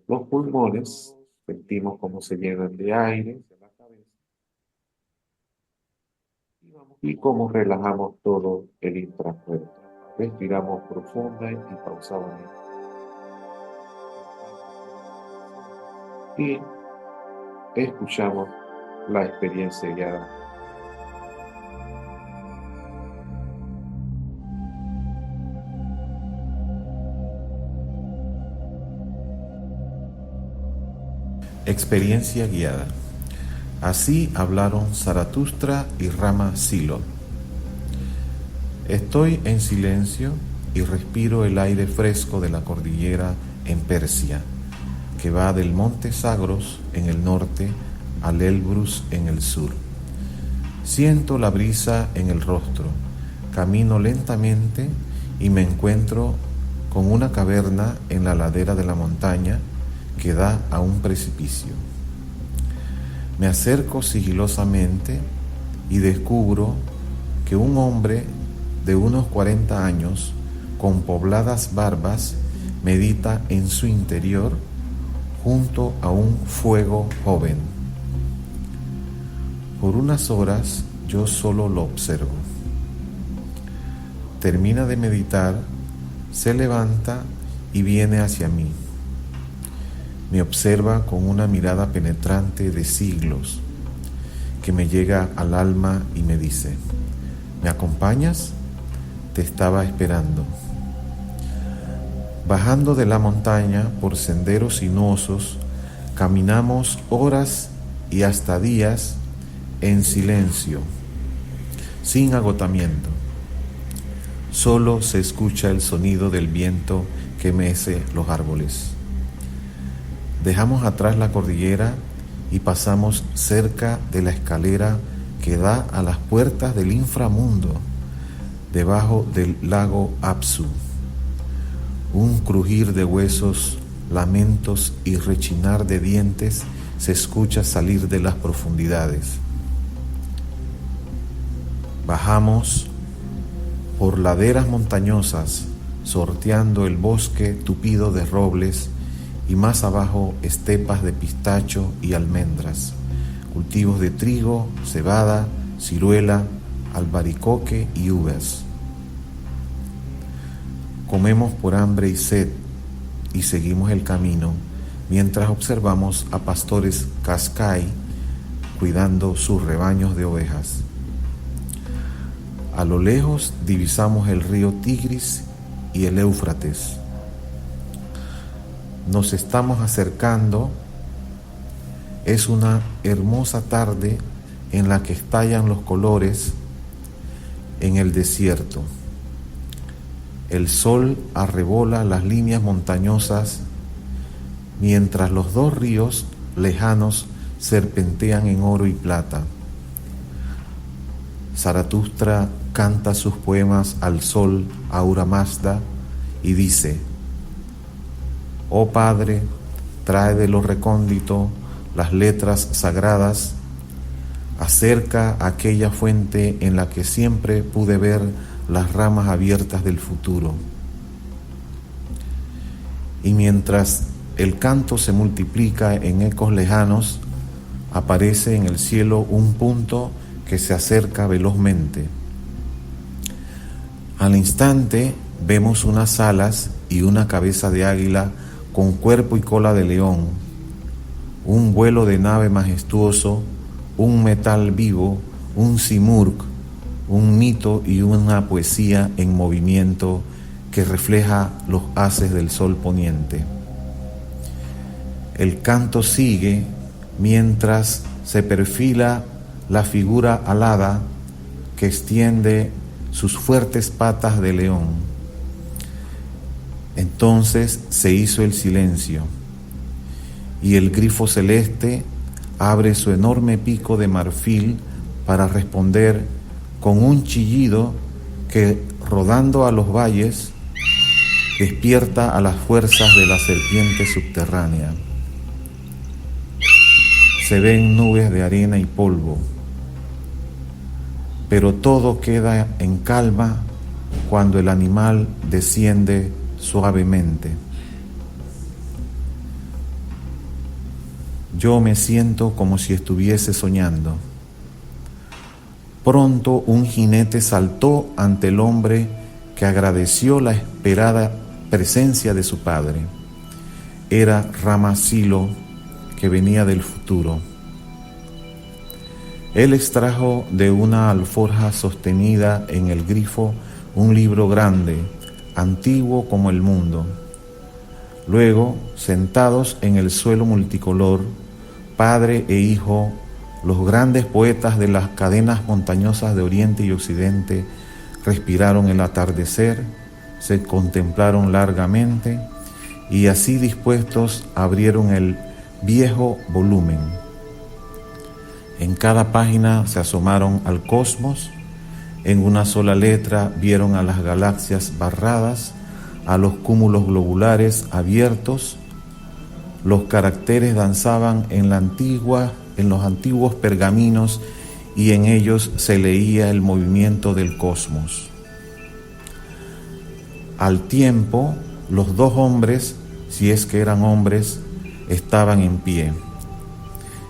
los pulmones, sentimos cómo se llenan de aire y cómo relajamos todo el intracuerpo. Respiramos profunda y pausadamente. Y escuchamos la experiencia guiada. Experiencia guiada. Así hablaron Zaratustra y Rama Silo. Estoy en silencio y respiro el aire fresco de la cordillera en Persia, que va del monte Zagros en el norte al Elbrus en el sur. Siento la brisa en el rostro, camino lentamente y me encuentro con una caverna en la ladera de la montaña que da a un precipicio. Me acerco sigilosamente y descubro que un hombre de unos 40 años, con pobladas barbas, medita en su interior junto a un fuego joven. Por unas horas yo solo lo observo. Termina de meditar, se levanta y viene hacia mí. Me observa con una mirada penetrante de siglos que me llega al alma y me dice: ¿me acompañas? Te estaba esperando. Bajando de la montaña por senderos sinuosos, caminamos horas y hasta días en silencio, sin agotamiento. Solo se escucha el sonido del viento que mece los árboles. Dejamos atrás la cordillera y pasamos cerca de la escalera que da a las puertas del inframundo, debajo del lago Apsu. Un crujir de huesos, lamentos y rechinar de dientes se escucha salir de las profundidades. Bajamos por laderas montañosas, sorteando el bosque tupido de robles y más abajo estepas de pistacho y almendras, cultivos de trigo, cebada, ciruela, albaricoque y uvas. Comemos por hambre y sed y seguimos el camino mientras observamos a pastores Cascai cuidando sus rebaños de ovejas. A lo lejos divisamos el río Tigris y el Éufrates. Nos estamos acercando. Es una hermosa tarde en la que estallan los colores en el desierto. El sol arrebola las líneas montañosas mientras los dos ríos lejanos serpentean en oro y plata. Zaratustra canta sus poemas al sol Ahura Mazda y dice: Oh Padre, trae de lo recóndito las letras sagradas, acerca aquella fuente en la que siempre pude ver las ramas abiertas del futuro. Y mientras el canto se multiplica en ecos lejanos, aparece en el cielo un punto que se acerca velozmente. Al instante vemos unas alas y una cabeza de águila con cuerpo y cola de león, un vuelo de nave majestuoso, un metal vivo, un simurg, un mito y una poesía en movimiento que refleja los haces del sol poniente. El canto sigue mientras se perfila la figura alada que extiende sus fuertes patas de león. Entonces se hizo el silencio, y el grifo celeste abre su enorme pico de marfil para responder con un chillido que, rodando a los valles, despierta a las fuerzas de la serpiente subterránea. Se ven nubes de arena y polvo, pero todo queda en calma cuando el animal desciende suavemente. Yo me siento como si estuviese soñando. Pronto un jinete saltó ante el hombre que agradeció la esperada presencia de su padre. Era Rama Silo, que venía del futuro. Él extrajo de una alforja sostenida en el grifo un libro grande, antiguo como el mundo. Luego, sentados en el suelo multicolor, padre e hijo, los grandes poetas de las cadenas montañosas de Oriente y Occidente respiraron el atardecer, se contemplaron largamente y así dispuestos abrieron el viejo volumen. En cada página se asomaron al cosmos, en una sola letra vieron a las galaxias barradas, a los cúmulos globulares abiertos. Los caracteres danzaban en los antiguos pergaminos y en ellos se leía el movimiento del cosmos. Al tiempo, los dos hombres, si es que eran hombres, estaban en pie.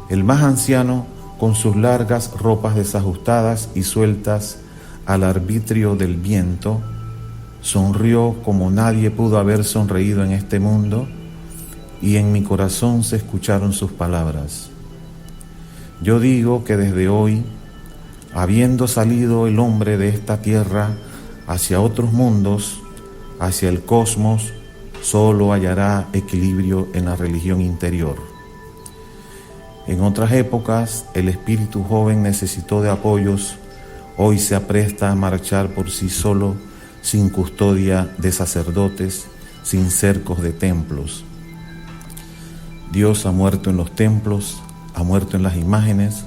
El más anciano, con sus largas ropas desajustadas y sueltas al arbitrio del viento, sonrió como nadie pudo haber sonreído en este mundo, y en mi corazón se escucharon sus palabras. Yo digo que desde hoy, habiendo salido el hombre de esta tierra hacia otros mundos, hacia el cosmos, solo hallará equilibrio en la religión interior. En otras épocas, el espíritu joven necesitó de apoyos, hoy se apresta a marchar por sí solo, sin custodia de sacerdotes, sin cercos de templos. Dios ha muerto en los templos, ha muerto en las imágenes,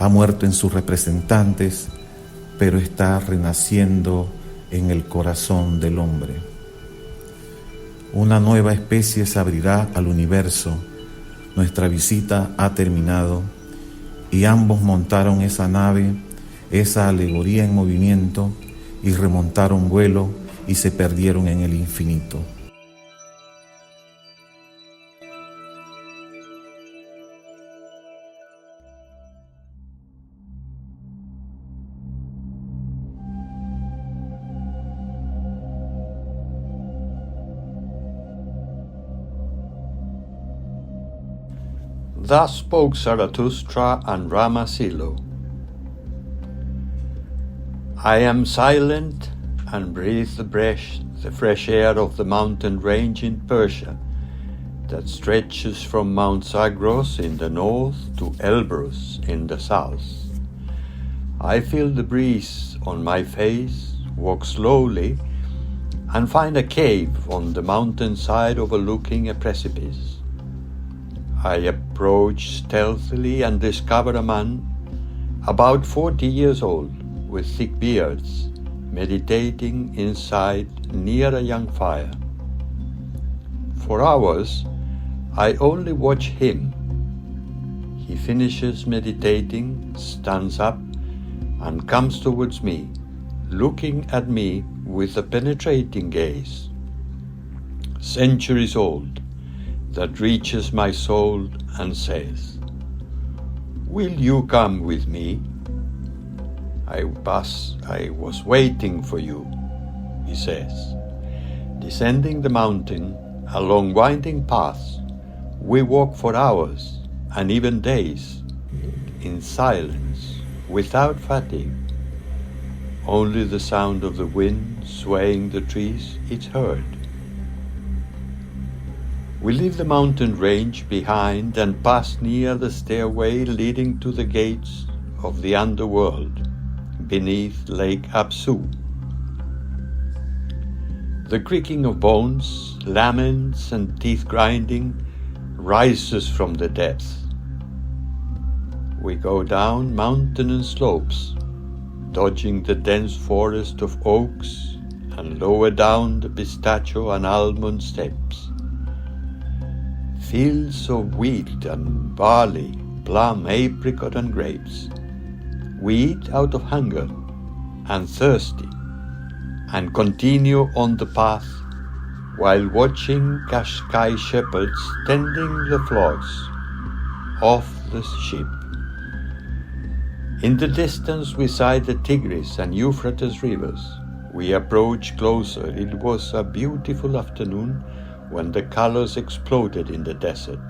ha muerto en sus representantes, pero está renaciendo en el corazón del hombre. Una nueva especie se abrirá al universo. Nuestra visita ha terminado y ambos montaron esa nave, esa alegoría en movimiento, y remontaron vuelo y se perdieron en el infinito. Thus spoke Zarathustra and Rama Silo. I am silent and breathe the fresh air of the mountain range in Persia that stretches from Mount Zagros in the north to Elbrus in the south. I feel the breeze on my face, walk slowly, and find a cave on the mountainside overlooking a precipice. I approach stealthily and discover a man about 40 years old, with thick beards, meditating inside near a young fire. For hours, I only watch him. He finishes meditating, stands up, and comes towards me, looking at me with a penetrating gaze, centuries old, that reaches my soul and says, "Will you come with me? I was waiting for you," he says. Descending the mountain, along winding paths, we walk for hours and even days, in silence, without fatigue. Only the sound of the wind swaying the trees is heard. We leave the mountain range behind and pass near the stairway leading to the gates of the underworld beneath Lake Apsu. The creaking of bones, laments, and teeth grinding rises from the depths. We go down mountain slopes, dodging the dense forest of oaks, and lower down the pistachio and almond steppes. Fields of wheat and barley, plum, apricot, and grapes. We eat out of hunger and thirsty, and continue on the path while watching Qashqai shepherds tending the flocks of the sheep. In the distance, we sight the Tigris and Euphrates rivers. We approach closer. It was a beautiful afternoon when the colors exploded in the desert.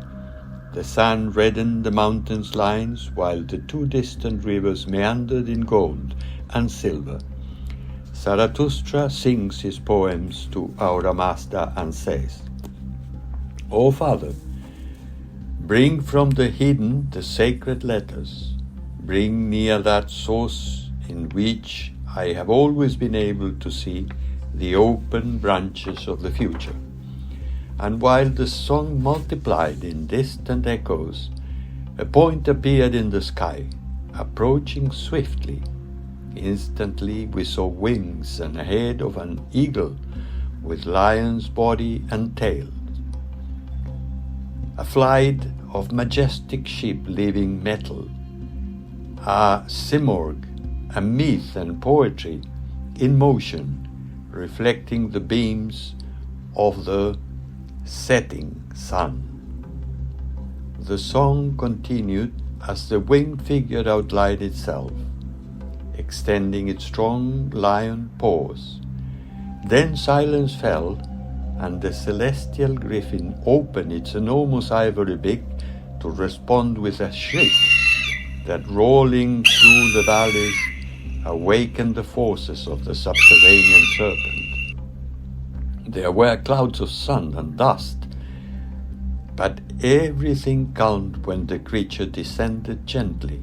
The sun reddened the mountains' lines while the two distant rivers meandered in gold and silver. Zarathustra sings his poems to Ahura Mazda and says, "O Father, bring from the hidden the sacred letters. Bring near that source in which I have always been able to see the open branches of the future." And while the song multiplied in distant echoes, a point appeared in the sky, approaching swiftly. Instantly we saw wings and a head of an eagle with lion's body and tail. A flight of majestic sheep living metal. A simorgh, a myth and poetry in motion, reflecting the beams of the setting sun. The song continued as the winged figure outlined itself, extending its strong lion paws. Then silence fell, and the celestial griffin opened its enormous ivory beak to respond with a shriek that, rolling through the valleys, awakened the forces of the subterranean serpent. There were clouds of sun and dust, but everything calmed when the creature descended gently.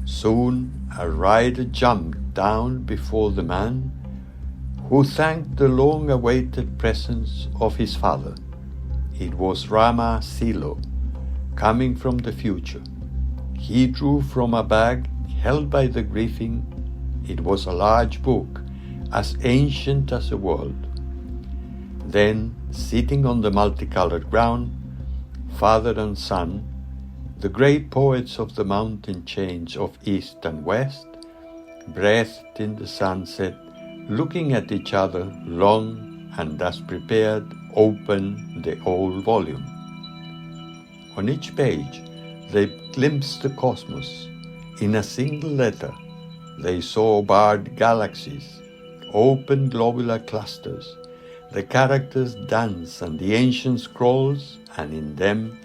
Soon a rider jumped down before the man, who thanked the long-awaited presence of his father. It was Rama Silo, coming from the future. He drew from a bag held by the griffin. It was a large book, as ancient as the world. Then, sitting on the multicolored ground, father and son, the great poets of the mountain chains of east and west, breathed in the sunset, looking at each other long, and as prepared, opened the old volume. On each page, they glimpsed the cosmos. In a single letter, they saw barred galaxies, open globular clusters. The characters dance and the ancient scrolls, and in them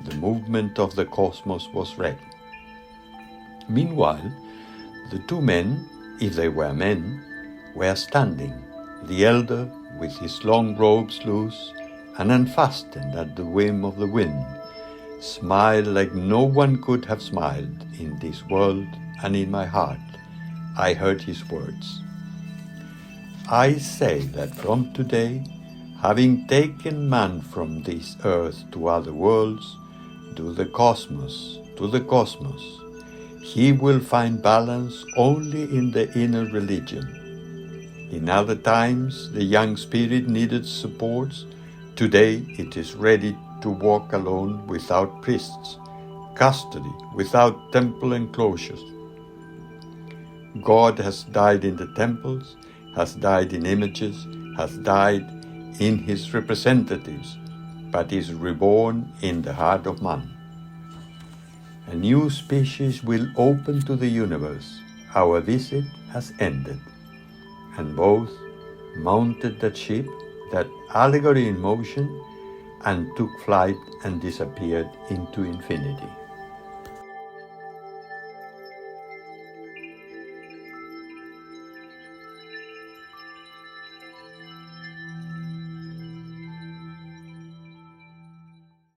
the movement of the cosmos was read. Meanwhile, the two men, if they were men, were standing, the elder with his long robes loose and unfastened at the whim of the wind, smiled like no one could have smiled in this world, and in my heart I heard his words. I say that from today, having taken man from this earth to other worlds, to the cosmos, he will find balance only in the inner religion. In other times, the young spirit needed supports. Today, it is ready to walk alone without priests, custody without temple enclosures. God has died in the temples, has died in images, has died in his representatives, but is reborn in the heart of man. A new species will open to the universe. Our visit has ended. And both mounted that ship, that allegory in motion, and took flight and disappeared into infinity.